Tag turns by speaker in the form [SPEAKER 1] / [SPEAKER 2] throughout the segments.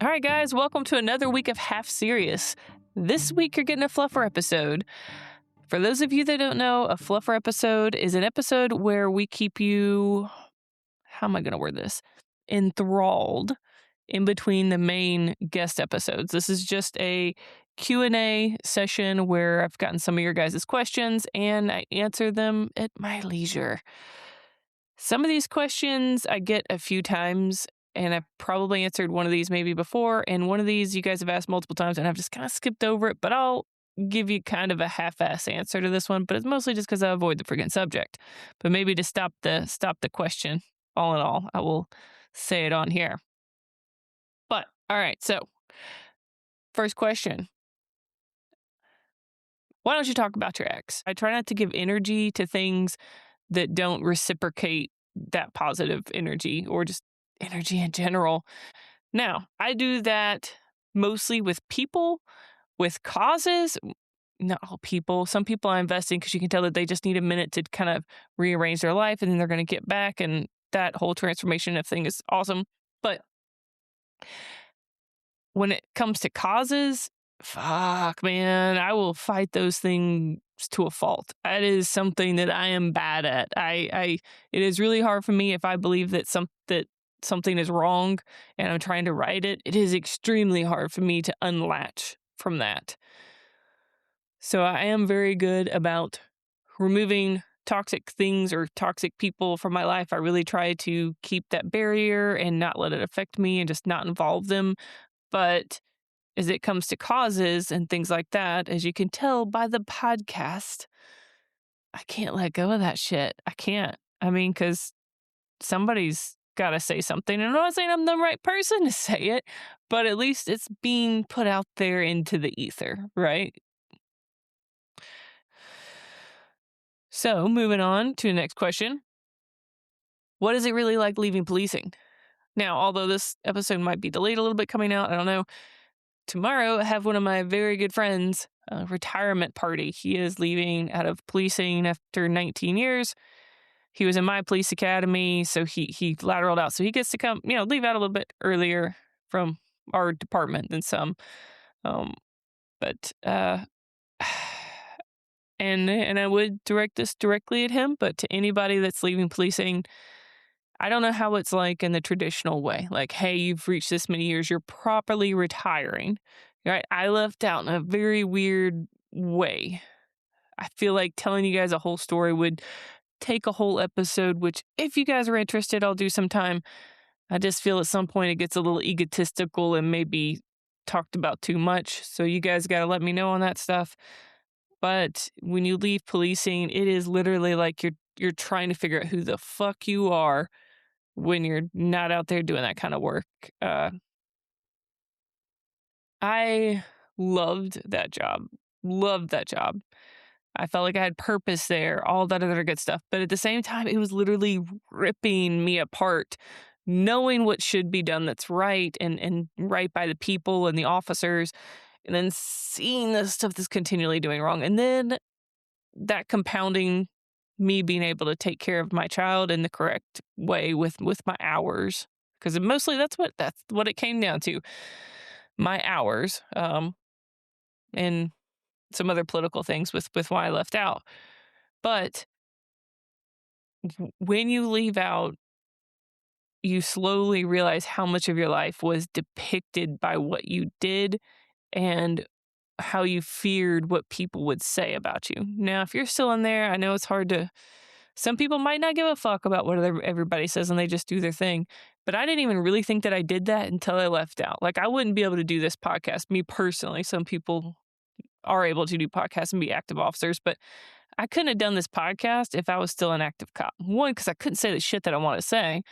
[SPEAKER 1] All right, guys, welcome to another week of Half Serious. This week, you're getting a Fluffer episode. For those of you that don't know, a Fluffer episode is an episode where we keep you, how am I going to word this? Enthralled in between the main guest episodes. This is just a Q&A session where I've gotten some of your guys' questions and I answer them at my leisure. Some of these questions I get a few times, and I've probably answered one of these maybe before, and one of these you guys have asked multiple times, and I've just kind of skipped over it, but I'll give you kind of a half-ass answer to this one, but it's mostly just because I avoid the friggin' subject. But maybe to stop the question, all in all, I will say it on here. But, all right, so, first question. Why don't you talk about your ex? I try not to give energy to things that don't reciprocate that positive energy, or just energy in general. Now, I do that mostly with people, with causes. Not all people. Some people I invest in because you can tell that they just need a minute to kind of rearrange their life, and then they're going to get back, and that whole transformation of thing is awesome. But when it comes to causes, fuck, man, I will fight those things to a fault. That is something that I am bad at. It is really hard for me if I believe that something is wrong and I'm trying to right it. It is extremely hard for me to unlatch from that. So I am very good about removing toxic things or toxic people from my life. I really try to keep that barrier and not let it affect me and just not involve them. But as it comes to causes and things like that, as you can tell by the podcast, I can't let go of that shit. I can't. I mean, because somebody's got to say something. And I'm not saying I'm the right person to say it, but at least it's being put out there into the ether, right? So, moving on to the next question. What is it really like leaving policing? Now, although this episode might be delayed a little bit coming out, I don't know. Tomorrow, I have one of my very good friends' retirement party. He is leaving out of policing after 19 years. He was in my police academy, so he lateraled out. So he gets to come, leave out a little bit earlier from our department than some. And I would direct this directly at him, but to anybody that's leaving policing, I don't know how it's like in the traditional way. Like, hey, you've reached this many years, you're properly retiring. Right? I left out in a very weird way. I feel like telling you guys a whole story would take a whole episode, which if you guys are interested, I'll do sometime. I just feel at some point it gets a little egotistical and maybe talked about too much. So you guys got to let me know on that stuff. But when you leave policing, it is literally like you're trying to figure out who the fuck you are when you're not out there doing that kind of work. I loved that job. Loved that job. I felt like I had purpose there, all that other good stuff. But at the same time, it was literally ripping me apart, knowing what should be done that's right and right by the people and the officers, and then seeing the stuff that's continually doing wrong. And then that compounding me being able to take care of my child in the correct way with my hours. Because mostly that's what it came down to. My hours. And some other political things with why I left out. But when you leave out, you slowly realize how much of your life was depicted by what you did and how you feared what people would say about you. Now, if you're still in there, I know it's hard to... Some people might not give a fuck about what everybody says and they just do their thing. But I didn't even really think that I did that until I left out. Like, I wouldn't be able to do this podcast, me personally. Some people are able to do podcasts and be active officers, but I couldn't have done this podcast if I was still an active cop. One, because I couldn't say the shit that I want to say.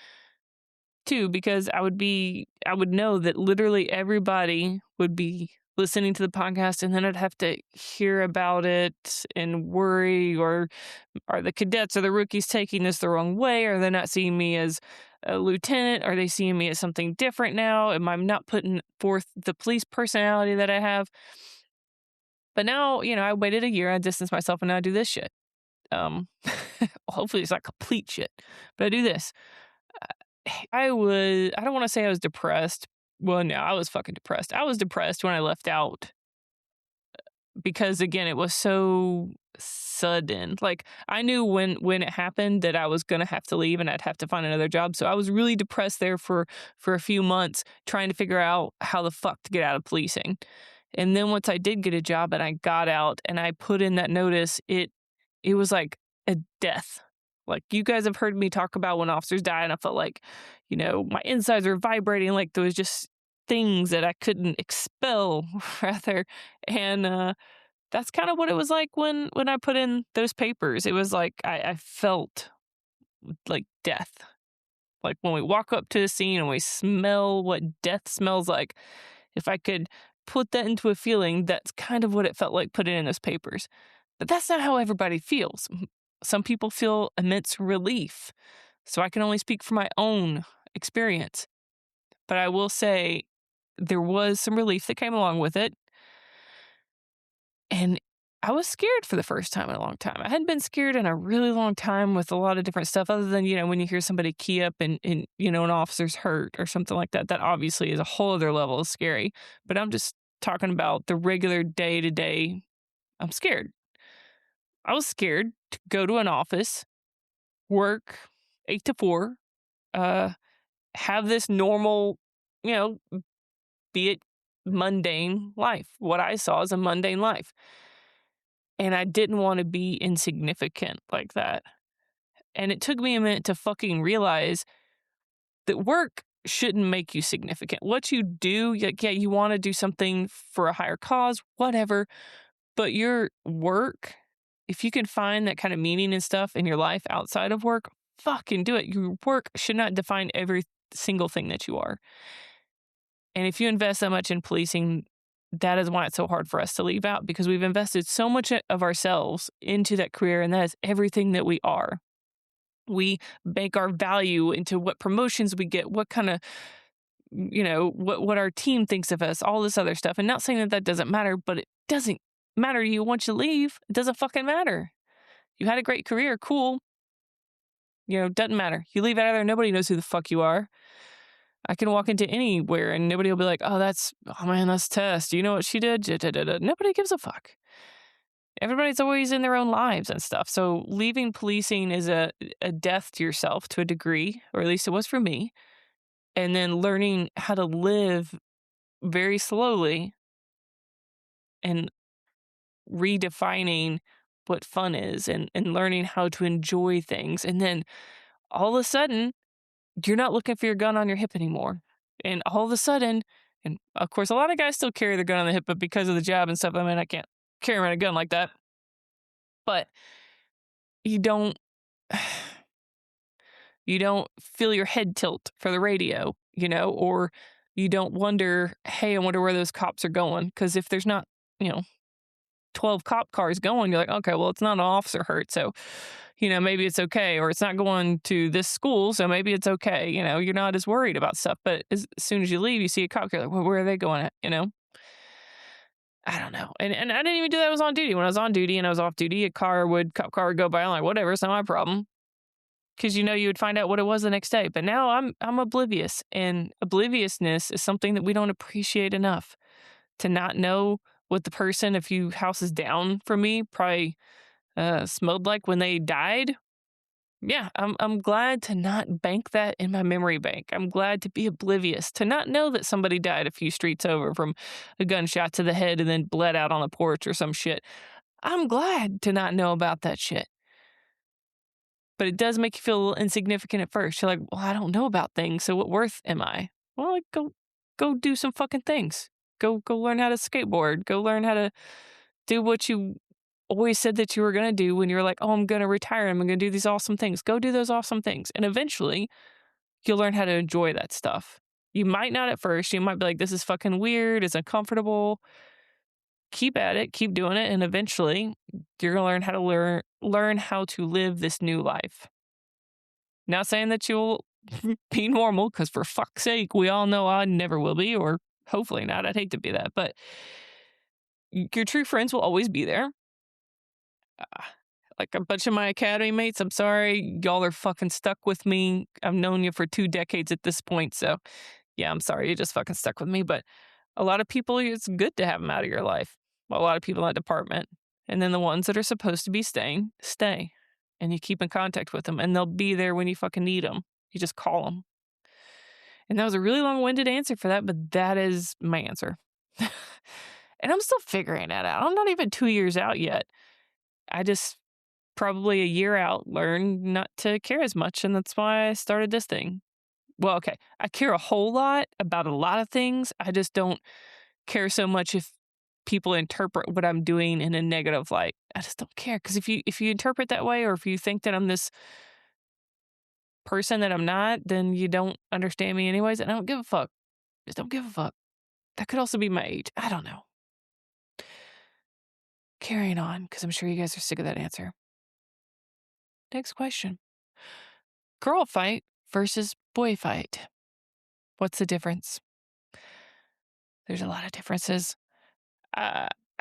[SPEAKER 1] Two, because I would know that literally everybody would be listening to the podcast, and then I'd have to hear about it and worry, or are the cadets or the rookies taking this the wrong way? Are they not seeing me as a lieutenant? Are they seeing me as something different now? Am I not putting forth the police personality that I have? But now, I waited a year, I distanced myself, and now I do this shit. Hopefully it's not complete shit, but I do this. I don't want to say I was depressed, Well, no, I was fucking depressed. I was depressed when I left out because again, it was so sudden. Like I knew when it happened that I was gonna have to leave and I'd have to find another job. So I was really depressed there for a few months trying to figure out how the fuck to get out of policing. And then once I did get a job and I got out and I put in that notice, it was like a death. Like you guys have heard me talk about when officers die, and I felt like, my insides were vibrating, like there was just things that I couldn't expel, rather. And that's kind of what it was like when I put in those papers. It was like I felt like death. Like when we walk up to the scene and we smell what death smells like. If I could put that into a feeling, that's kind of what it felt like putting in those papers. But that's not how everybody feels. Some people feel immense relief. So I can only speak for my own experience. But I will say there was some relief that came along with it. And I was scared for the first time in a long time. I hadn't been scared in a really long time with a lot of different stuff, other than, when you hear somebody key up and an officer's hurt or something like that. That obviously is a whole other level of scary. But I'm just talking about the regular day to day. I'm scared. I was scared to go to an office, work 8 to 4, have this normal, you know, be it mundane life. What I saw as a mundane life. And I didn't want to be insignificant like that. And it took me a minute to fucking realize that work shouldn't make you significant. What you do, like, yeah, you want to do something for a higher cause, whatever. But your work, if you can find that kind of meaning and stuff in your life outside of work, fucking do it. Your work should not define every single thing that you are. And if you invest that much in policing, that is why it's so hard for us to leave out, because we've invested so much of ourselves into that career, and that is everything that we are. We bank our value into what promotions we get, what kind of, what our team thinks of us, all this other stuff. And not saying that that doesn't matter, but it doesn't matter to you once you leave. It doesn't fucking matter. You had a great career, cool. Doesn't matter. You leave out of there, nobody knows who the fuck you are. I can walk into anywhere and nobody will be like, oh man, that's Tess. Do you know what she did? Nobody gives a fuck. Everybody's always in their own lives and stuff. So leaving policing is a death to yourself to a degree, or at least it was for me. And then learning how to live very slowly and redefining what fun is, and learning how to enjoy things. And then all of a sudden, you're not looking for your gun on your hip anymore. And all of a sudden, and of course, a lot of guys still carry their gun on the hip, but because of the job and stuff, I mean, I can't carry around a gun like that. But you don't feel your head tilt for the radio, or you don't wonder, hey, I wonder where those cops are going. Because if there's not, 12 cop cars going, you're like, okay, well, it's not an officer hurt, so maybe it's okay. Or it's not going to this school, so maybe it's okay. You're not as worried about stuff. But as soon as you leave, you see a cop, you're like, well, where are they going at? I don't know. And I didn't even do that. I was on duty. When I was on duty and I was off duty, a cop car would go by. I'm like, whatever, it's not my problem. Because you would find out what it was the next day. But now I'm oblivious, and obliviousness is something that we don't appreciate enough. To not know what the person a few houses down from me probably smelled like when they died. Yeah, I'm glad to not bank that in my memory bank. I'm glad to be oblivious, to not know that somebody died a few streets over from a gunshot to the head and then bled out on the porch or some shit. I'm glad to not know about that shit. But it does make you feel a little insignificant at first. You're like, well, I don't know about things, so what worth am I? Well, go do some fucking things. Go learn how to skateboard. Go learn how to do what you always said that you were going to do when you were like, oh, I'm going to retire. I'm going to do these awesome things. Go do those awesome things. And eventually, you'll learn how to enjoy that stuff. You might not at first. You might be like, this is fucking weird. It's uncomfortable. Keep at it. Keep doing it. And eventually, you're going to learn how to learn how to live this new life. Not saying that you'll be normal, because for fuck's sake, we all know I never will be, or hopefully not. I'd hate to be that. But your true friends will always be there. Like a bunch of my academy mates, I'm sorry, y'all are fucking stuck with me. I've known you for 2 decades at this point, so Yeah, I'm sorry, you just fucking stuck with me, but a lot of people, it's good to have them out of your life. Well, a lot of people in that department. And then the ones that are supposed to be staying, stay. And you keep in contact with them, and they'll be there when you fucking need them. You just call them. And that was a really long-winded answer for that, but that is my answer. And I'm still figuring that out. I'm not even 2 years out yet. I just probably a year out learned not to care as much, and that's why I started this thing. Well, okay, I care a whole lot about a lot of things. I just don't care so much if people interpret what I'm doing in a negative light. I just don't care, because if you interpret that way, or if you think that I'm this person that I'm not, then you don't understand me anyways, and I don't give a fuck. Just don't give a fuck. That could also be my age. I don't know. Carrying on, because I'm sure you guys are sick of that answer. Next question. Girl fight versus boy fight. What's the difference? There's a lot of differences.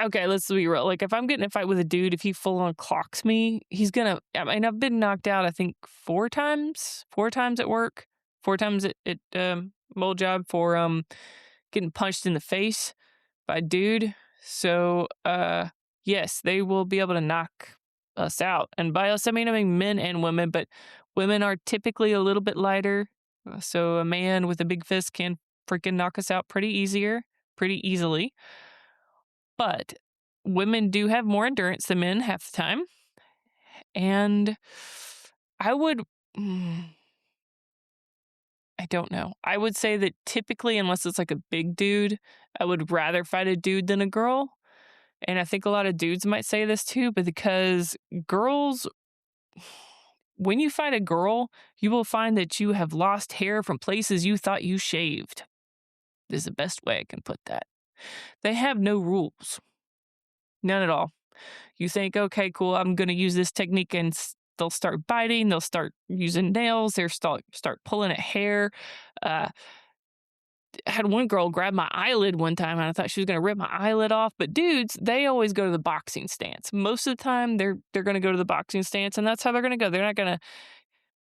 [SPEAKER 1] Okay, let's be real. Like, if I'm getting in a fight with a dude, if he full on clocks me, he's gonna. I mean, I've been knocked out, I think, 4 times. 4 times at work. 4 times at my old job for getting punched in the face by a dude. So yes, they will be able to knock us out. And by us, I mean men and women, but women are typically a little bit lighter. So a man with a big fist can freaking knock us out pretty easily. But women do have more endurance than men half the time. And I would, I don't know. I would say that typically, unless it's like a big dude, I would rather fight a dude than a girl. And I think a lot of dudes might say this too, but because girls, when you fight a girl, you will find that you have lost hair from places you thought you shaved. Is the best way I can put that. They have no rules. None at all. You think, okay, cool, I'm going to use this technique, and they'll start biting, they'll start using nails, they'll start pulling at hair. I had one girl grab my eyelid one time, and I thought she was going to rip my eyelid off. But dudes, they always go to the boxing stance. Most of the time, they're going to go to the boxing stance, and that's how they're going to go. They're not going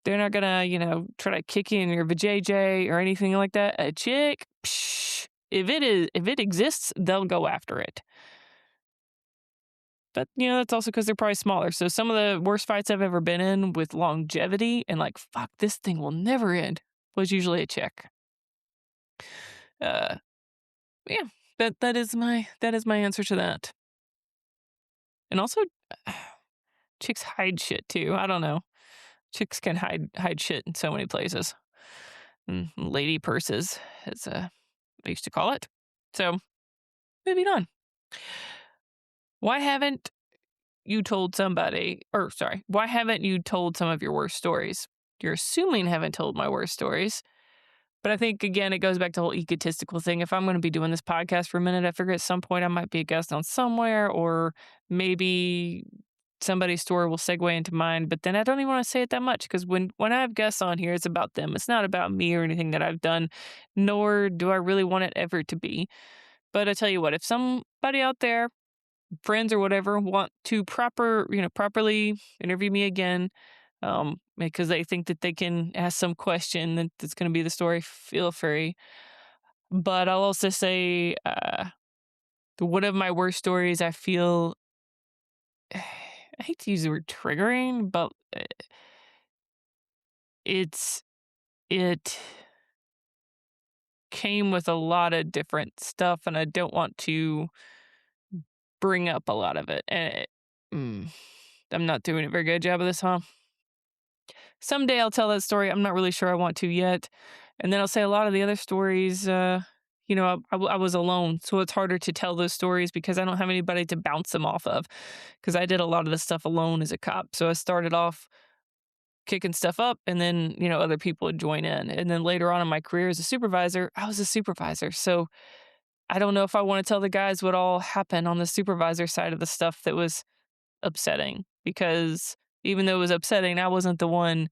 [SPEAKER 1] to try to kick you in your vajayjay or anything like that. A chick, psh, if it exists, they'll go after it. But, that's also because they're probably smaller. So some of the worst fights I've ever been in with longevity and like, fuck, this thing will never end, was usually a chick. Yeah, that is my answer to that. And also, chicks hide shit too. I don't know. Chicks can hide shit in so many places. Lady purses, as I used to call it. So, moving on. Why haven't you told some of your worst stories? You're assuming I haven't told my worst stories. But I think, again, it goes back to the whole egotistical thing. If I'm going to be doing this podcast for a minute, I figure at some point I might be a guest on somewhere, or maybe somebody's story will segue into mine. But then I don't even want to say it that much, because when I have guests on here, it's about them. It's not about me or anything that I've done, nor do I really want it ever to be. But I tell you what, if somebody out there, friends or whatever, want to properly interview me again, because they think that they can ask some question that's going to be the story, feel free. But I'll also say, one of my worst stories, I feel, I hate to use the word triggering, but it came with a lot of different stuff, and I don't want to bring up a lot of it. And I'm not doing a very good job of this, huh? Someday I'll tell that story. I'm not really sure I want to yet. And then I'll say a lot of the other stories, I was alone. So it's harder to tell those stories because I don't have anybody to bounce them off of, because I did a lot of this stuff alone as a cop. So I started off kicking stuff up, and then, other people would join in. And then later on in my career as a supervisor, I was a supervisor. So I don't know if I want to tell the guys what all happened on the supervisor side of the stuff that was upsetting, because even though it was upsetting, I wasn't the one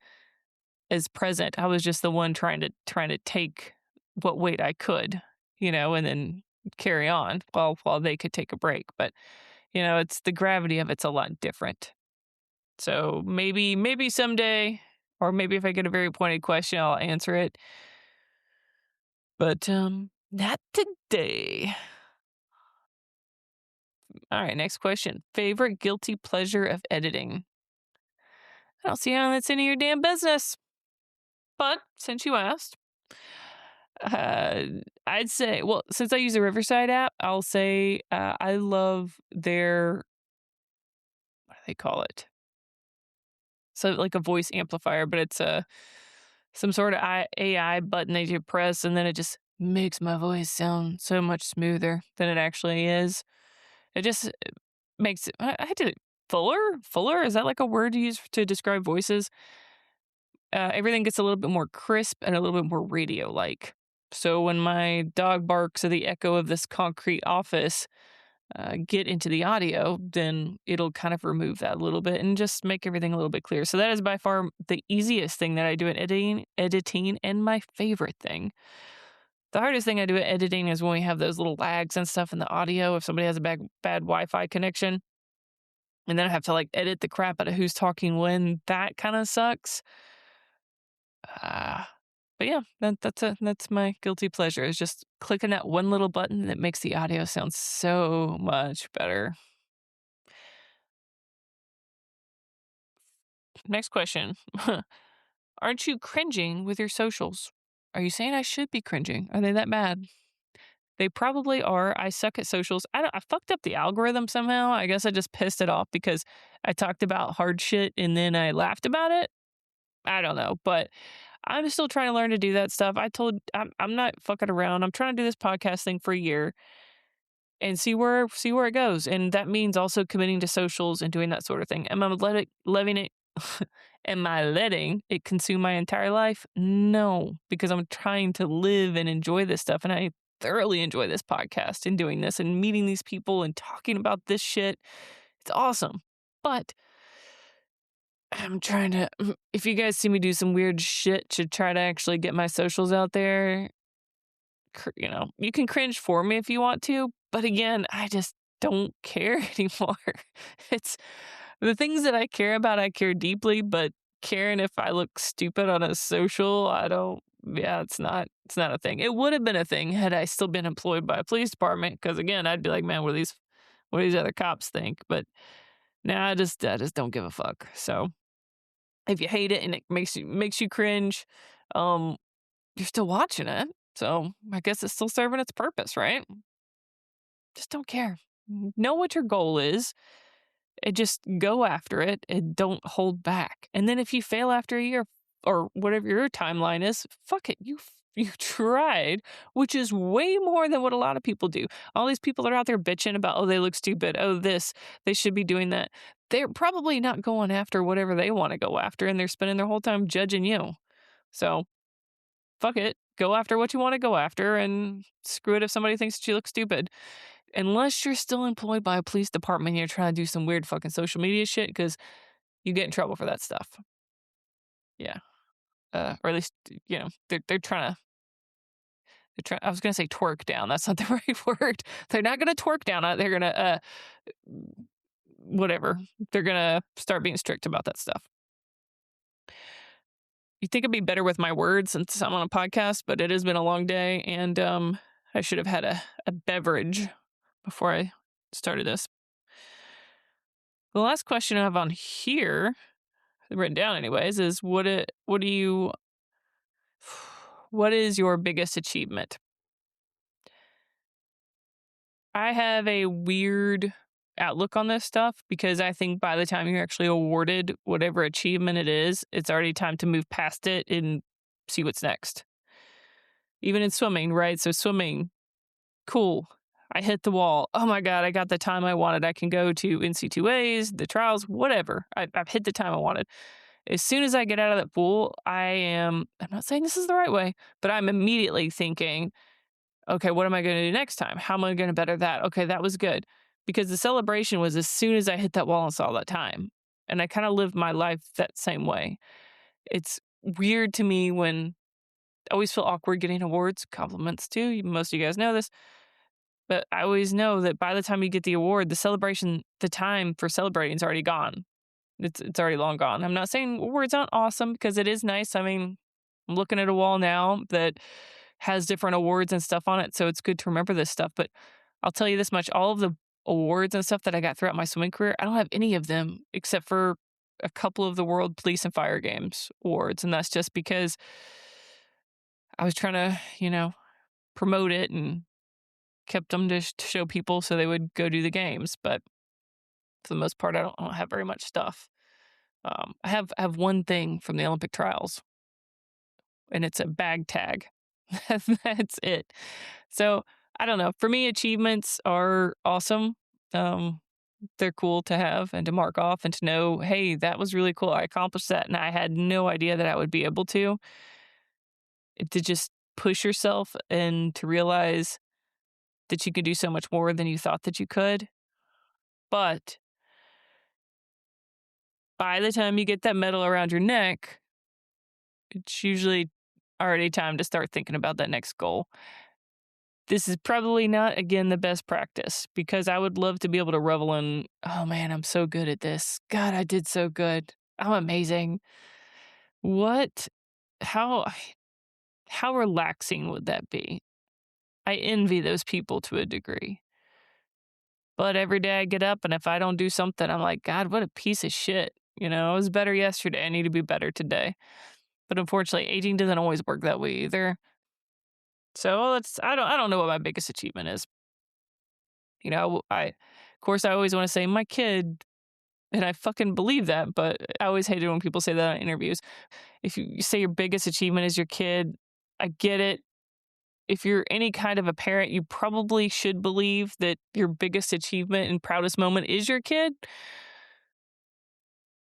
[SPEAKER 1] as present. I was just the one trying to take what weight I could, and then carry on while they could take a break. But, it's the gravity of it's a lot different. So maybe someday, or maybe if I get a very pointed question, I'll answer it. But not today. All right, next question. Favorite guilty pleasure of editing? I don't see how that's any of your damn business. But since you asked, uh, I'd say, well, since I use the Riverside app, I'll say I love their, what do they call it? So like a voice amplifier, but it's some sort of AI button that you press, and then it just makes my voice sound so much smoother than it actually is. It just makes it. I did it. Fuller, is that like a word you use to describe voices? Everything gets a little bit more crisp and a little bit more radio like. So when my dog barks or the echo of this concrete office get into the audio, then it'll kind of remove that a little bit and just make everything a little bit clearer. So that is by far the easiest thing that I do in editing, and my favorite thing. The hardest thing I do at editing is when we have those little lags and stuff in the audio. If somebody has a bad Wi-Fi connection, and then I have to like edit the crap out of who's talking when, that kind of sucks. Uh, but yeah, that's my guilty pleasure, is just clicking that one little button that makes the audio sound so much better. Next question. Aren't you cringing with your socials? Are you saying I should be cringing? Are they that bad? They probably are. I suck at socials. I fucked up the algorithm somehow. I guess I just pissed it off because I talked about hard shit and then I laughed about it. I don't know, but I'm still trying to learn to do that stuff. I'm not fucking around. I'm trying to do this podcast thing for a year and see where it goes. And that means also committing to socials and doing that sort of thing. Am I letting it consume my entire life? No, because I'm trying to live and enjoy this stuff, and I thoroughly enjoy this podcast and doing this and meeting these people and talking about this shit. It's awesome. But I'm trying to, if you guys see me do some weird shit to try to actually get my socials out there, you can cringe for me if you want to, but again, I just don't care anymore. It's the things that I care about, I care deeply, but caring if I look stupid on a social, I don't. Yeah, it's not a thing. It would have been a thing had I still been employed by a police department, because again, I'd be like, man, what do these other cops think? But now I just don't give a fuck. So if you hate it and it makes you cringe, um, you're still watching it. So I guess it's still serving its purpose, right? Just don't care. Know what your goal is and just go after it and don't hold back. And then if you fail after a year or whatever your timeline is, fuck it. You tried, which is way more than what a lot of people do. All these people that are out there bitching about, oh, they look stupid. Oh, they should be doing that. They're probably not going after whatever they want to go after, and they're spending their whole time judging you. So fuck it. Go after what you want to go after, and screw it if somebody thinks that you look stupid. Unless you're still employed by a police department and you're trying to do some weird fucking social media shit, because you get in trouble for that stuff. Yeah. Or at least, they're trying to. I was going to say twerk down. That's not the right word. They're not going to twerk down. They're going to, whatever. They're going to start being strict about that stuff. You'd think I'd be better with my words since I'm on a podcast, but it has been a long day, and I should have had a beverage before I started this. The last question I have on here, written down anyways, is what is your biggest achievement? I have a weird outlook on this stuff because I think by the time you're actually awarded whatever achievement it is, it's already time to move past it and see what's next. Even in swimming, right? So swimming, cool. I hit the wall. Oh my God, I got the time I wanted. I can go to NC2As, the trials, whatever. I've hit the time I wanted. As soon as I get out of that pool, I'm not saying this is the right way, but I'm immediately thinking, okay, what am I going to do next time? How am I going to better that? Okay, that was good. Because the celebration was as soon as I hit that wall and saw that time. And I kind of lived my life that same way. It's weird to me when I always feel awkward getting awards, compliments too. Most of you guys know this. But I always know that by the time you get the award, the celebration, the time for celebrating is already gone. It's already long gone. I'm not saying awards aren't awesome, because it is nice. I mean, I'm looking at a wall now that has different awards and stuff on it, so it's good to remember this stuff. But I'll tell you this much, all of the awards and stuff that I got throughout my swimming career, I don't have any of them except for a couple of the World Police and Fire Games awards, and that's just because I was trying to, promote it and kept them to show people so they would go do the games. But for the most part, I don't have very much stuff. I have one thing from the Olympic trials, and it's a bag tag. That's it. So I don't know. For me, achievements are awesome. They're cool to have and to mark off and to know, hey, that was really cool. I accomplished that, and I had no idea that I would be able to. To just push yourself and to realize that you could do so much more than you thought that you could. But by the time you get that medal around your neck, it's usually already time to start thinking about that next goal. This is probably not, again, the best practice, because I would love to be able to revel in, oh man, I'm so good at this. God, I did so good. I'm amazing. What? How relaxing would that be? I envy those people to a degree. But every day I get up, and if I don't do something, I'm like, God, what a piece of shit. I was better yesterday. I need to be better today. But unfortunately, aging doesn't always work that way either. So I don't know what my biggest achievement is. Of course, I always want to say my kid, and I fucking believe that, but I always hate it when people say that in interviews. If you say your biggest achievement is your kid, I get it. If you're any kind of a parent, you probably should believe that your biggest achievement and proudest moment is your kid.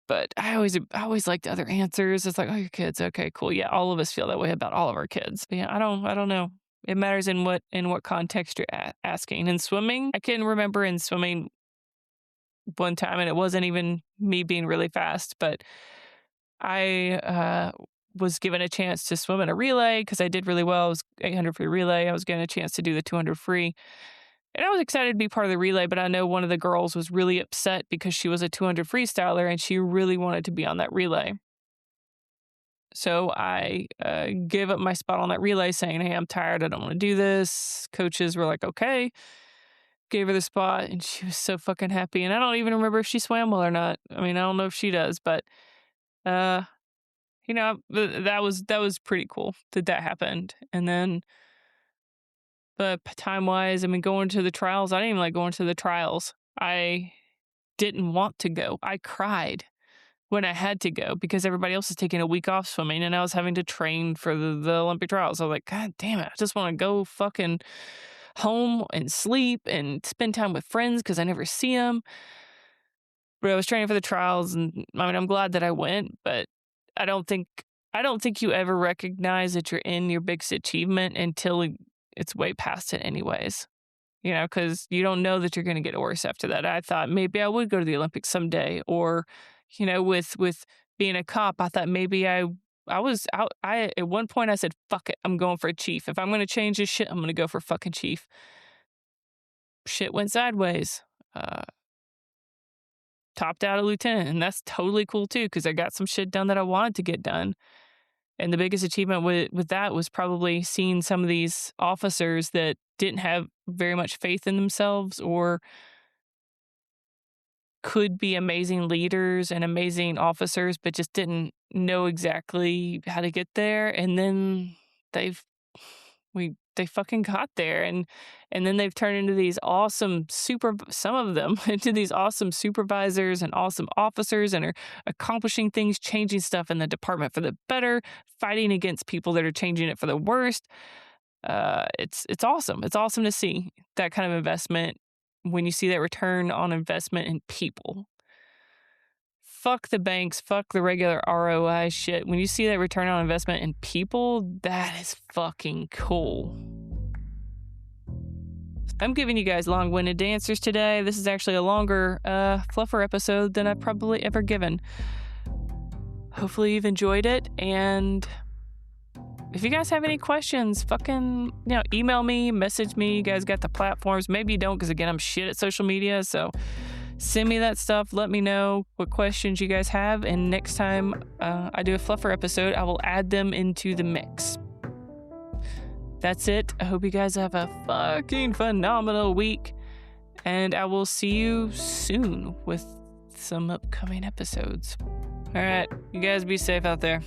[SPEAKER 1] But I always liked other answers. It's like, oh, your kids, okay, cool. Yeah, all of us feel that way about all of our kids. But yeah, I don't know. It matters in what context you're asking. In swimming, I can remember in swimming one time, and it wasn't even me being really fast, but I was given a chance to swim in a relay because I did really well. It was 800 free relay. I was given a chance to do the 200 free. And I was excited to be part of the relay, but I know one of the girls was really upset because she was a 200 freestyler and she really wanted to be on that relay. So I gave up my spot on that relay saying, hey, I'm tired. I don't want to do this. Coaches were like, okay. Gave her the spot, and she was so fucking happy. And I don't even remember if she swam well or not. I mean, I don't know if she does, but that was pretty cool that happened. And then, but time-wise, I mean, going to the trials, I didn't even like going to the trials. I didn't want to go. I cried when I had to go because everybody else was taking a week off swimming, and I was having to train for the Olympic trials. I was like, God damn it, I just want to go fucking home and sleep and spend time with friends because I never see them. But I was training for the trials, and I mean, I'm glad that I went, but I don't think you ever recognize that you're in your biggest achievement until it's way past it anyways. Because you don't know that you're going to get worse after that. I thought maybe I would go to the Olympics someday, or, with being a cop, I thought maybe I was out. At one point I said, fuck it, I'm going for a chief. If I'm going to change this shit, I'm going to go for fucking chief. Shit went sideways. Topped out a lieutenant, and that's totally cool too, because I got some shit done that I wanted to get done. And the biggest achievement with that was probably seeing some of these officers that didn't have very much faith in themselves or could be amazing leaders and amazing officers, but just didn't know exactly how to get there. And then they fucking got there, and then they've turned into these awesome some of them into these awesome supervisors and awesome officers, and are accomplishing things, changing stuff in the department for the better, fighting against people that are changing it for the worst. It's awesome. It's awesome to see that kind of investment when you see that return on investment in people. Fuck the banks, fuck the regular ROI shit. When you see that return on investment in people, that is fucking cool. I'm giving you guys long-winded answers today. This is actually a longer fluffer episode than I've probably ever given. Hopefully you've enjoyed it, and if you guys have any questions, fucking, email me, message me. You guys got the platforms. Maybe you don't, because again, I'm shit at social media, so send me that stuff. Let me know what questions you guys have, and next time I do a fluffer episode, I will add them into the mix. that's it. I hope you guys have a fucking phenomenal week. And I will see you soon with some upcoming episodes. All right, you guys be safe out there.